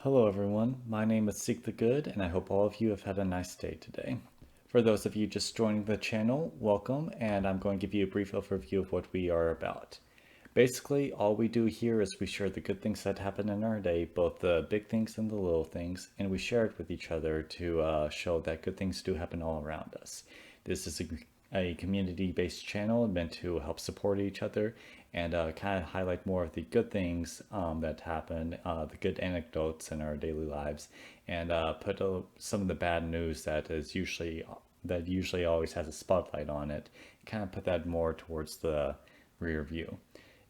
Hello everyone, my name is Seek the Good and I hope all of you have had a nice day today. For those of you just joining the channel, welcome, and I'm going to give you a brief overview of what we are about. Basically, all we do here is we share the good things that happen in our day, both the big things and the little things, and we share it with each other to show that good things do happen all around us. This is a community-based channel meant to help support each other and kind of highlight more of the good things that happen, the good anecdotes in our daily lives, and put some of the bad news that usually always has a spotlight on it, kind of put that more towards the rear view.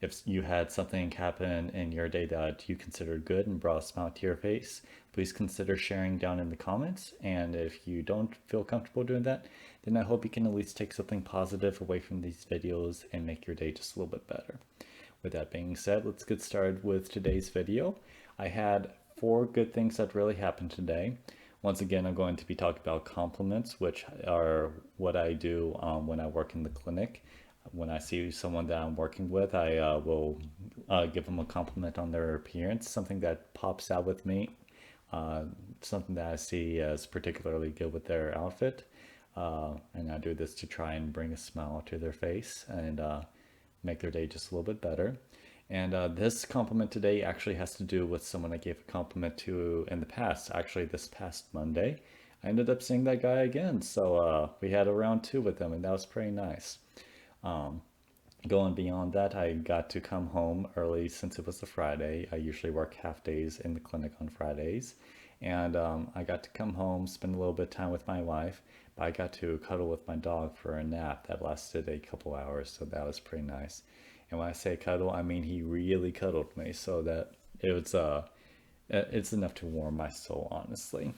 If you had something happen in your day that you considered good and brought a smile to your face, please consider sharing down in the comments. And if you don't feel comfortable doing that, then I hope you can at least take something positive away from these videos and make your day just a little bit better. With that being said, let's get started with today's video. I had 4 good things that really happened today. Once again, I'm going to be talking about compliments, which are what I do when I work in the clinic. When I see someone that I'm working with, I will give them a compliment on their appearance, something that pops out with me, something that I see as particularly good with their outfit. And I do this to try and bring a smile to their face and make their day just a little bit better. And this compliment today actually has to do with someone I gave a compliment to in the past. Actually, this past Monday, I ended up seeing that guy again. So we had a round 2 with him, and that was pretty nice. Um, Going beyond that, I got to come home early since it was a Friday. I usually work half days in the clinic on Fridays. And I got to come home, spend a little bit of time with my wife, but I got to cuddle with my dog for a nap that lasted a couple hours, so that was pretty nice. And when I say cuddle, I mean he really cuddled me, so that it's enough to warm my soul, honestly.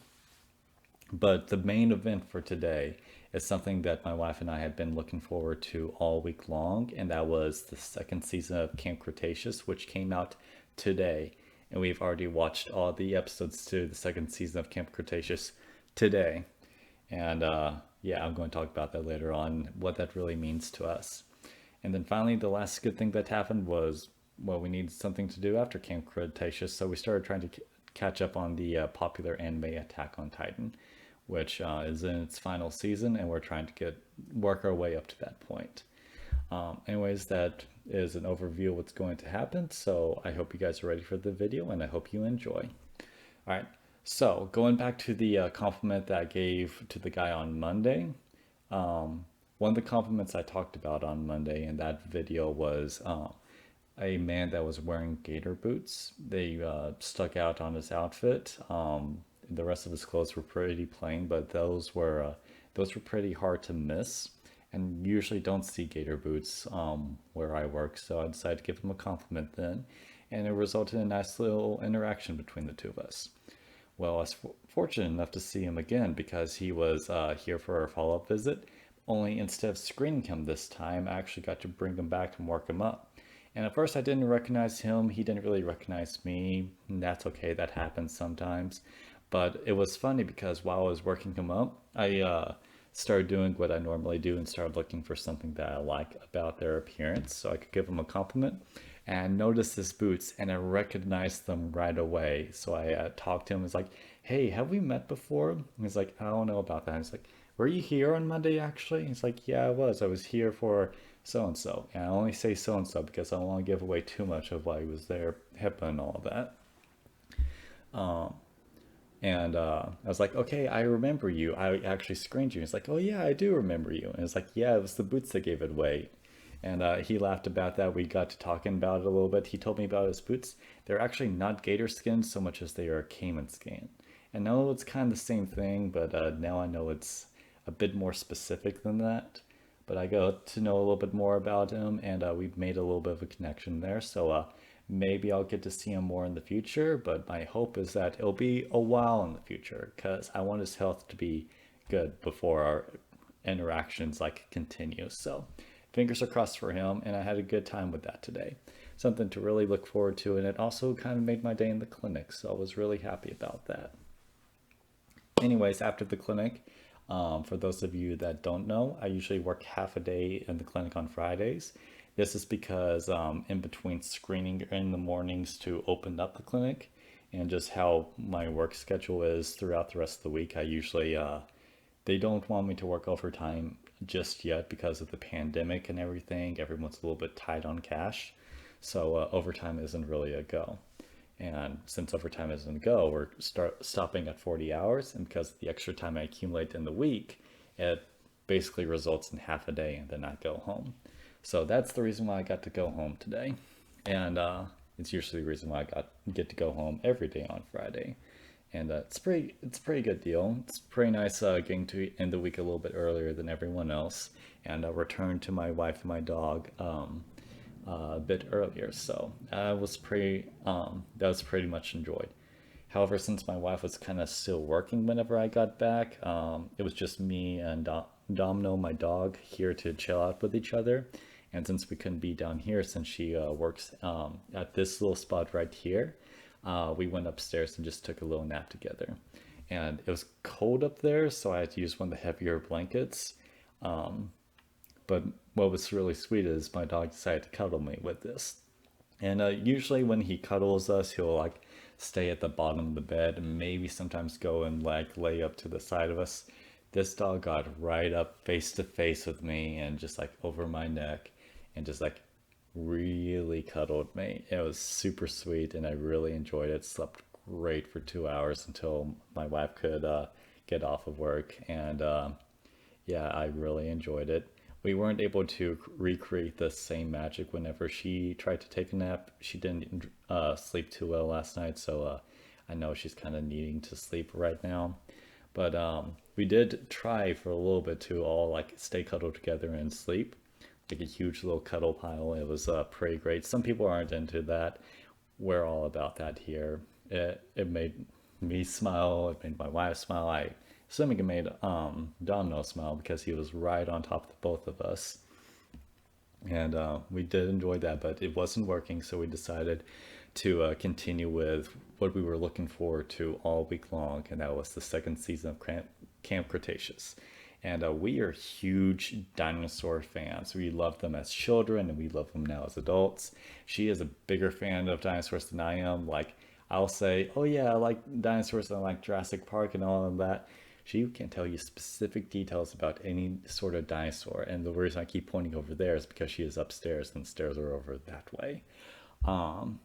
But the main event for today is something that my wife and I had been looking forward to all week long, and that was the second season of Camp Cretaceous, which came out today. And we've already watched all the episodes to the second season of Camp Cretaceous today. And yeah, I'm going to talk about that later on, what that really means to us. And then finally, the last good thing that happened was, well, we needed something to do after Camp Cretaceous, so we started trying to catch up on the popular anime Attack on Titan, which is in its final season, and we're trying to work our way up to that point. Anyways, that is an overview of what's going to happen, so I hope you guys are ready for the video, and I hope you enjoy. All right, so going back to the compliment that I gave to the guy on Monday, one of the compliments I talked about on Monday in that video was a man that was wearing gator boots. They stuck out on his outfit. The rest of his clothes were pretty plain, but those were pretty hard to miss. And usually don't see gator boots where I work, so I decided to give him a compliment then, and it resulted in a nice little interaction between the two of us. Well, I was fortunate enough to see him again because he was here for a follow-up visit, only instead of screening him this time, I actually got to bring him back and work him up. And at first I didn't recognize him, he didn't really recognize me, and that's okay, that happens sometimes. But it was funny because while I was working him up, I started doing what I normally do and started looking for something that I like about their appearance so I could give them a compliment. And I noticed his boots and I recognized them right away. So I talked to him. I was like, hey, have we met before? And he's like, I don't know about that. I was like, were you here on Monday actually? He's like, yeah, I was. I was here for so and so. And I only say so and so because I don't want to give away too much of why he was there, HIPAA and all that. Um, and I was like, okay, I remember you. I actually screened you. He's like, oh yeah, I do remember you. And it's like, yeah, it was the boots that gave it away. And he laughed about that. We got to talking about it a little bit. He told me about his boots. They're actually not gator skin so much as they are caiman skin. And now it's kind of the same thing, but now I know it's a bit more specific than that. But I got to know a little bit more about him, and we've made a little bit of a connection there. So maybe I'll get to see him more in the future, but my hope is that it'll be a while in the future because I want his health to be good before our interactions like continue. So fingers are crossed for him, and I had a good time with that today. Something to really look forward to, and it also kind of made my day in the clinic, so I was really happy about that. Anyways, after the clinic, for those of you that don't know, I usually work half a day in the clinic on Fridays. This is because in between screening in the mornings to open up the clinic and just how my work schedule is throughout the rest of the week. I usually they don't want me to work overtime just yet because of the pandemic and everything. Everyone's a little bit tight on cash, so overtime isn't really a go. And since overtime isn't a go, we're stopping at 40 hours, and because of the extra time I accumulate in the week, it basically results in half a day, and then I go home. So that's the reason why I got to go home today, and it's usually the reason why get to go home every day on Friday, and it's a pretty good deal. It's pretty nice getting to end the week a little bit earlier than everyone else, and return to my wife and my dog a bit earlier. So that was pretty much enjoyed. However, since my wife was kind of still working whenever I got back, it was just me and Domino, my dog, here to chill out with each other. And since we couldn't be down here, since she works at this little spot right here, we went upstairs and just took a little nap together. And it was cold up there, so I had to use one of the heavier blankets. But what was really sweet is my dog decided to cuddle me with this. And usually when he cuddles us, he'll like stay at the bottom of the bed and maybe sometimes go and like lay up to the side of us. This dog got right up face to face with me and just like over my neck and just like really cuddled me. It was super sweet and I really enjoyed it. Slept great for 2 hours until my wife could get off of work. And yeah, I really enjoyed it. We weren't able to recreate the same magic whenever she tried to take a nap. She didn't sleep too well last night, so I know she's kind of needing to sleep right now. But we did try for a little bit to all like stay cuddled together and sleep, like a huge little cuddle pile. It was pretty great. Some people aren't into that. We're all about that here. It made me smile. It made my wife smile. I assuming it made Domino smile because he was right on top of both of us. And we did enjoy that, but it wasn't working, so we decided to continue with what we were looking forward to all week long, and that was the second season of Camp Cretaceous. And we are huge dinosaur fans. We loved them as children, and we love them now as adults. She is a bigger fan of dinosaurs than I am. Like, I'll say, oh yeah, I like dinosaurs and I like Jurassic Park and all of that. She can tell you specific details about any sort of dinosaur. And the reason I keep pointing over there is because she is upstairs and the stairs are over that way. Um,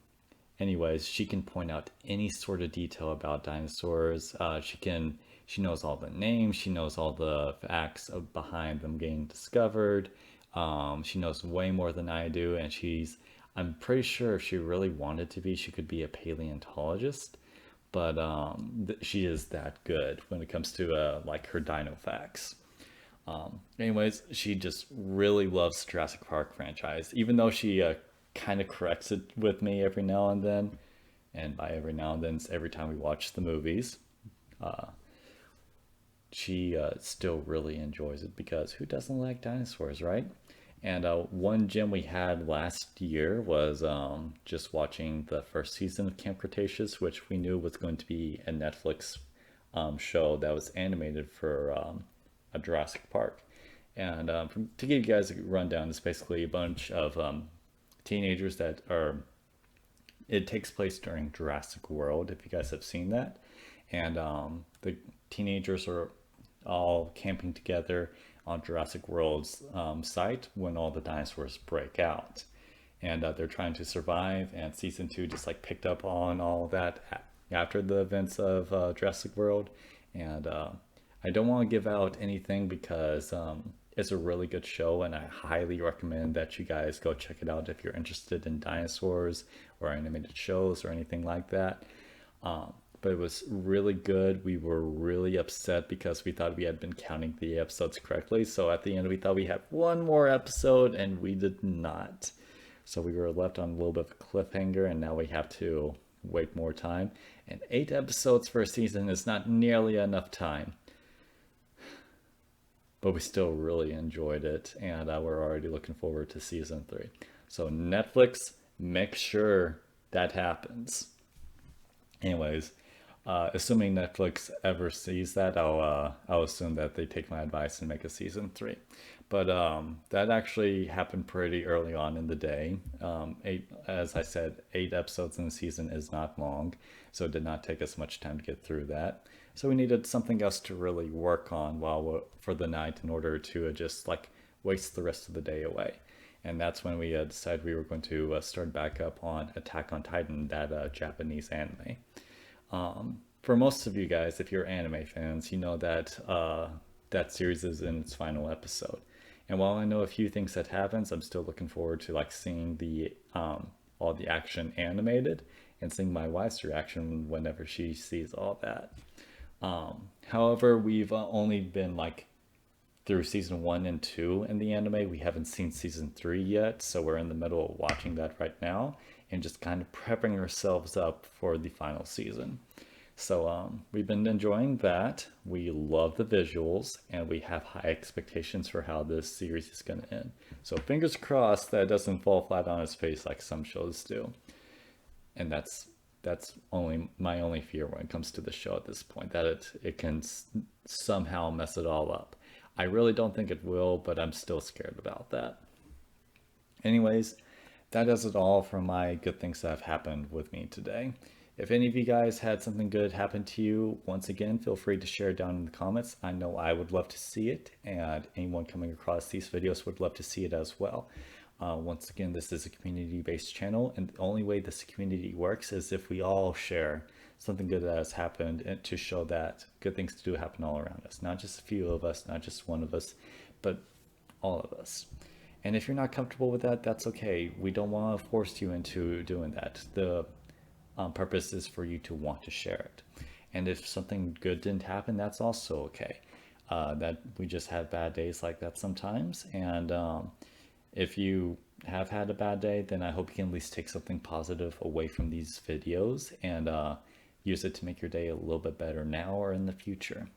Anyways, she can point out any sort of detail about dinosaurs. She knows all the names. She knows all the facts behind them getting discovered. She knows way more than I do. And I'm pretty sure if she really wanted to be, she could be a paleontologist, but she is that good when it comes to like her dino facts. Anyways, she just really loves Jurassic Park franchise, even though she kind of corrects it with me every now and then. And by every now and then, it's every time we watch the movies. Uh, she still really enjoys it because who doesn't like dinosaurs, right? And one gem we had last year was just watching the first season of Camp Cretaceous, which we knew was going to be a Netflix show that was animated for a Jurassic Park. And to give you guys a rundown, it's basically a bunch of teenagers that are. It takes place during Jurassic World, if you guys have seen that. And the teenagers are all camping together on Jurassic World's site when all the dinosaurs break out. And they're trying to survive, and season two just like picked up on all of that after the events of Jurassic World. And I don't want to give out anything because it's a really good show, and I highly recommend that you guys go check it out if you're interested in dinosaurs or animated shows or anything like that. But it was really good. We were really upset because we thought we had been counting the episodes correctly. So at the end, we thought we had one more episode, and we did not. So we were left on a little bit of a cliffhanger, and now we have to wait more time. And 8 episodes for a season is not nearly enough time. But we still really enjoyed it, and we're already looking forward to season 3. So Netflix, make sure that happens. Anyways, Assuming Netflix ever sees that, I'll assume that they take my advice and make a season 3. But that actually happened pretty early on in the day. As I said, 8 episodes in the season is not long, so it did not take us much time to get through that. So we needed something else to really work on for the night in order to just like waste the rest of the day away. And that's when we decided we were going to start back up on Attack on Titan, that Japanese anime. For most of you guys, if you're anime fans, you know that that series is in its final episode. And while I know a few things that happens, I'm still looking forward to like seeing the all the action animated and seeing my wife's reaction whenever she sees all that. However, we've only been like through season 1 and 2 in the anime. We haven't seen season 3 yet, so we're in the middle of watching that right now and just kind of prepping ourselves up for the final season. So we've been enjoying that. We love the visuals, and we have high expectations for how this series is going to end. So fingers crossed that it doesn't fall flat on its face like some shows do. And that's only my only fear when it comes to the show at this point, that it can somehow mess it all up. I really don't think it will, but I'm still scared about that. Anyways, that does it all for my good things that have happened with me today. If any of you guys had something good happen to you, once again, feel free to share down in the comments. I know I would love to see it, and anyone coming across these videos would love to see it as well. Once again, this is a community-based channel, and the only way this community works is if we all share something good that has happened, and to show that good things do happen all around us. Not just a few of us, not just one of us, but all of us. And if you're not comfortable with that, that's okay. We don't want to force you into doing that. The purpose is for you to want to share it. And if something good didn't happen, that's also okay. That we just have bad days like that sometimes. And if you have had a bad day, then I hope you can at least take something positive away from these videos and use it to make your day a little bit better now or in the future.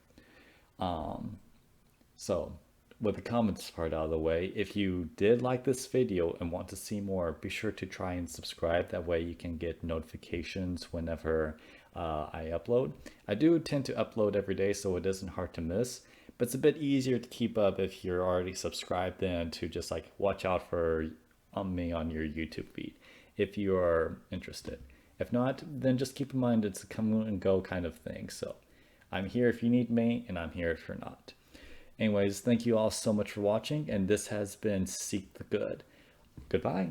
So with the comments part out of the way, if you did like this video and want to see more, be sure to try and subscribe. That way you can get notifications whenever I upload. I do tend to upload every day, so it isn't hard to miss, but it's a bit easier to keep up if you're already subscribed than to just like watch out for me on your YouTube feed if you are interested. If not, then just keep in mind it's a come and go kind of thing. So I'm here if you need me, and I'm here if you're not. Anyways, thank you all so much for watching, and this has been Seek the Good. Goodbye.